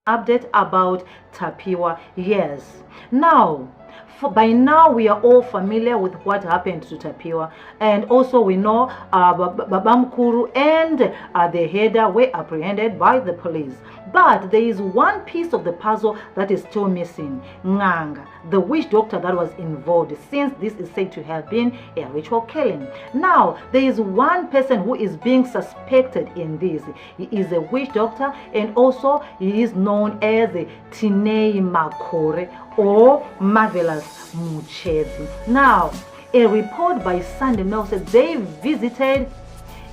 update about Tapiwa. Yes. Now, by now we are all familiar with what happened to Tapiwa, and also we know Babamkuru and the header were apprehended by the police. But there is one piece of the puzzle that is still missing: Nganga, the witch doctor that was involved, since this is said to have been a ritual killing. Now, there is one person who is being suspected in this. He is a witch doctor, and also he is known as Tinei Makore, or Marvelous Muchezi. Now, a report by Sunday Mail said they visited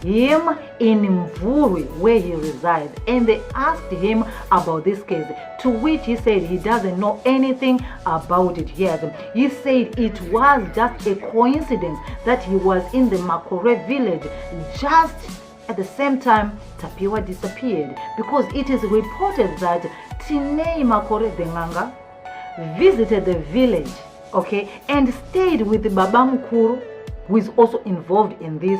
him in Mvuri, where he resides, and they asked him about this case, to which he said he doesn't know anything about it yet. He said it was just a coincidence that he was in the Makore village just at the same time Tapiwa disappeared, because it is reported that Tinei Makore the Nganga visited the village, okay, and stayed with the Babamkuru, who is also involved in this,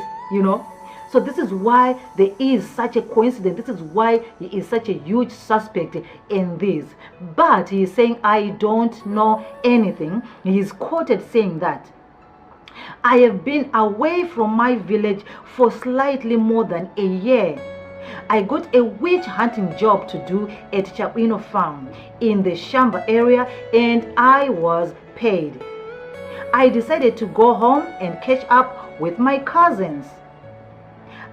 So this is why there is such a coincidence. This is why he is such a huge suspect in this. But he is saying, I don't know anything. He is quoted saying that, I have been away from my village for slightly more than a year. I got a witch hunting job to do at Chapino Farm in the Shamba area, and I was paid. I decided to go home and catch up with my cousins.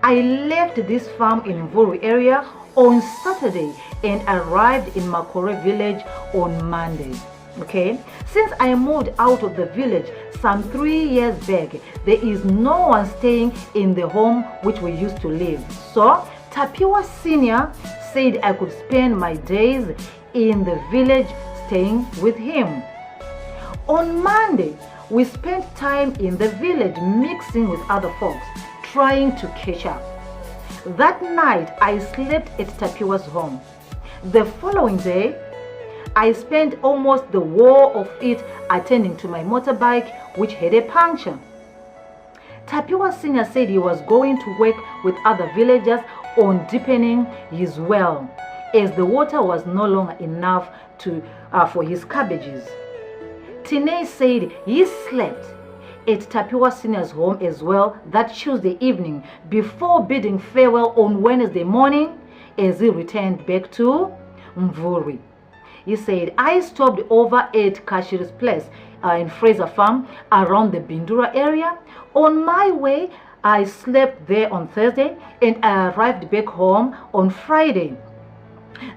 I left this farm in Mvuru area on Saturday and arrived in Makore village on Monday. Okay, since I moved out of the village some 3 years back, there is no one staying in the home which we used to live. So Tapiwa Senior said I could spend my days in the village staying with him. On Monday, we spent time in the village mixing with other folks, trying to catch up. That night, I slept at Tapiwa's home. The following day, I spent almost the whole of it attending to my motorbike, which had a puncture. Tapiwa Senior said he was going to work with other villagers on deepening his well, as the water was no longer enough for his cabbages. Tinei said he slept at Tapiwa Senior's home as well that Tuesday evening before bidding farewell on Wednesday morning as he returned back to Mvuri. He said, I stopped over at Kashiri's place in Fraser Farm around the Bindura area. On my way, I slept there on Thursday and I arrived back home on Friday.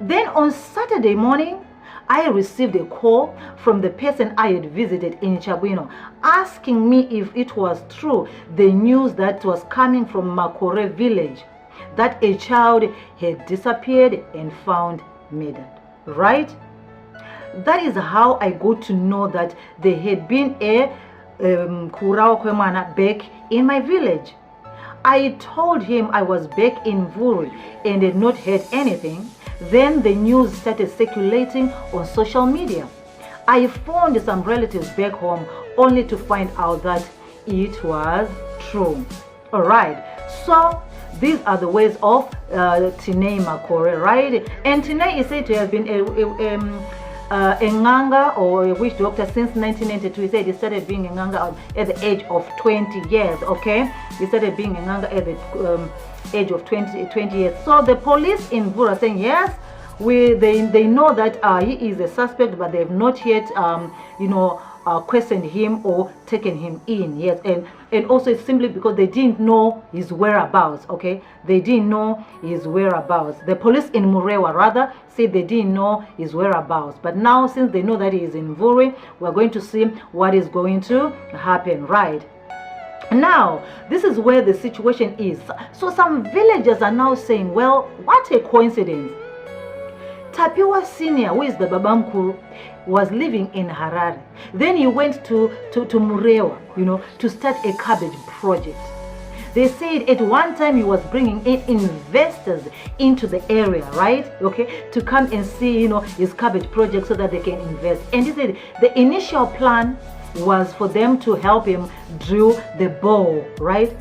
Then on Saturday morning, I received a call from the person I had visited in Chabwino, asking me if it was true, the news that was coming from Makore village, that a child had disappeared and found murdered. Right? That is how I got to know that there had been a Kurao Kwemana back in my village. I told him I was back in Mvuri and had not heard anything. Then the news started circulating on social media. I phoned some relatives back home only to find out that it was true. Alright, so these are the ways of Tinei Makore, right? And Tinei is said to have been a Nganga or a witch doctor since 1992. He said he started being a Nganga at the age of 20 years, okay? He started being a Nganga at the age of 20 years. So the police in Mvura are saying, yes, they know that he is a suspect, but they have not yet, questioned him or taken him in. Yes, and also it's simply because they didn't know his whereabouts, okay? They didn't know his whereabouts. The police in Murewa, rather, said they didn't know his whereabouts. But now, since they know that he is in Mvuri, we're going to see what is going to happen, right? Now, this is where the situation is. So some villagers are now saying, well, what a coincidence. Tapiwa Senior, who is the Babamkuru, was living in Harare. Then he went to Murewa, to start a cabbage project. They said at one time he was bringing in investors into the area, right? Okay, to come and see, his cabbage project so that they can invest. And he said the initial plan was for them to help him drill the bore, right?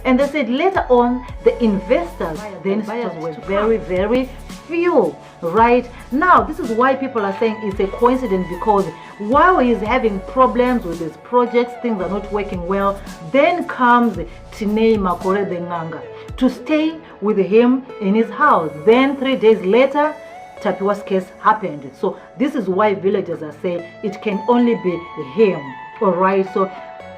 And they said later on, the investors, the investors were very, very few. Right now, this is why people are saying it's a coincidence, because while he's having problems with his projects, things are not working well, then comes Tinei Makore the Nganga to stay with him in his house. Then 3 days later, Tapiwa's case happened. So this is why villagers are saying it can only be him. All right, so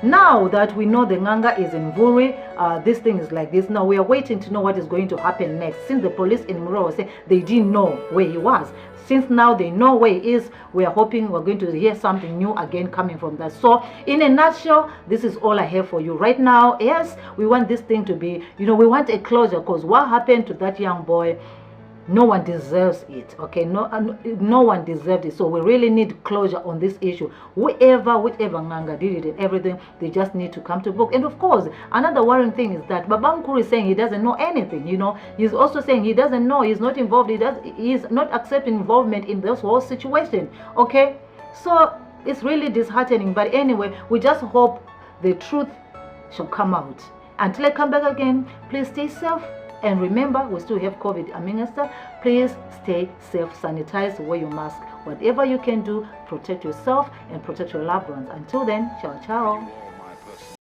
now that we know the Nganga is in Vuri, this thing is like this. Now we are waiting to know what is going to happen next. Since the police in Muro say they didn't know where he was, since now they know where he is, we are hoping we're going to hear something new again coming from that. So in a nutshell, this is all I have for you right now. Yes, we want this thing to be, we want a closure, because what happened to that young boy, no one deserves it. Okay, no one deserved it. So we really need closure on this issue. Whichever Nganga did it and everything, they just need to come to book. And of course, another worrying thing is that Babamkuru is saying he doesn't know anything. He's also saying he doesn't know, he's not involved, he's not accepting involvement in this whole situation. Okay, so it's really disheartening. But anyway, we just hope the truth shall come out. Until I come back again, please stay safe. And remember, we still have COVID among us. Please stay safe, sanitize, wear your mask. Whatever you can do, protect yourself and protect your loved ones. Until then, ciao, ciao.